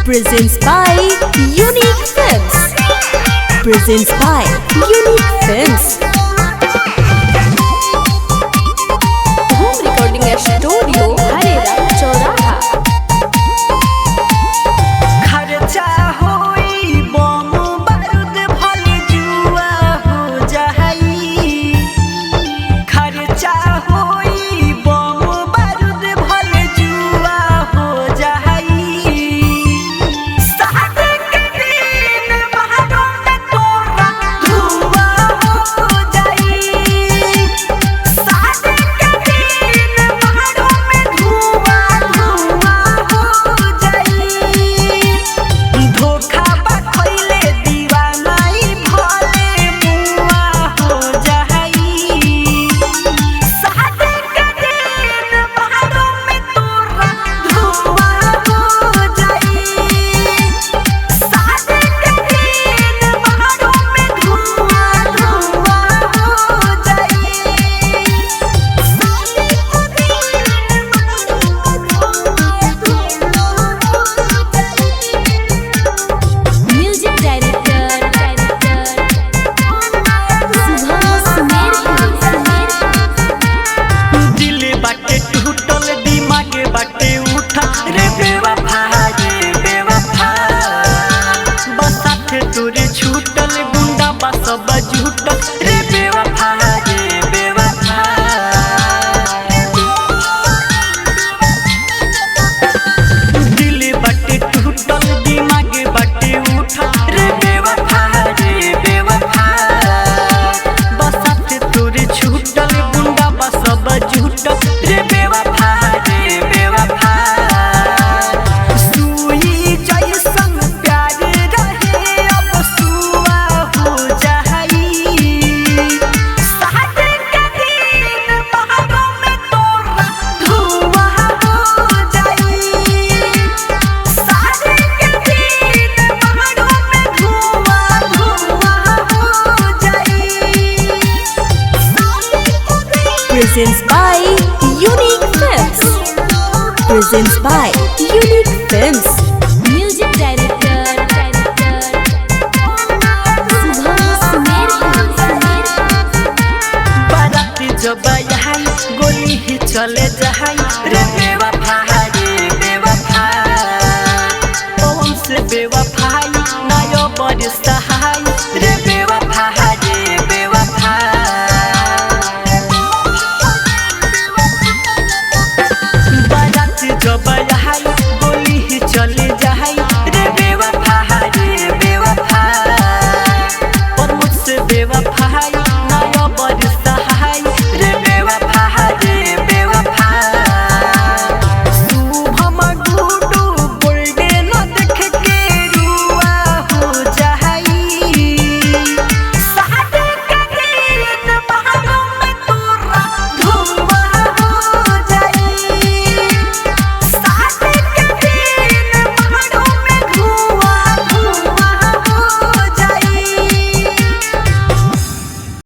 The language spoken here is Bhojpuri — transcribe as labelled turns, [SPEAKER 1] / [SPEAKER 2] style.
[SPEAKER 1] Presents by Unique Films. Presents by Unique Films. Home recording studio, Harera, Choraha.
[SPEAKER 2] खर्चा होई बम बारूद भले जुआ हो जाई। खर्चा होई बम बारूद भले जुआ हो जाई। शादी के दिन बहारों में तोरा धुआं हो जाई। शादी के दिन बहारों में धुआं हो जाई। धोखा बखैले दीवानाई भले मुआ हो जाई। शादी के दिन बहारों में तोरा धुआं हो जाई। शादी के दिन बहारों में धुआं हो जाई।
[SPEAKER 1] Music director, Subhash Sumer.
[SPEAKER 2] दिल बाटे टूटल दिमाग बाटे उठा रे बेवफा रे बेवफा। बस साथे तोरे छूटल गुंडा बस सब झूटल रे बेवफा रे बेवफा। दिल बाटे टूटल दिमाग बाटे उठा रे बेवफा रे बेवफा। बस साथे तोरे छूटल गुंडा बस सब झूटल रे बेवफा रे बेवफा। सुई जैसन प्यार रहे अब सुआ हो जाई। शादी के दिन बहारों में तोरा धुआं हो जाई। शादी के दिन बहारों में धुआं हो जाई।
[SPEAKER 1] Presents by Unique Films. Presents by Unique Films. Music director, Subhash Sumer.
[SPEAKER 2] बारात जब आई गोली ही चले जाई रे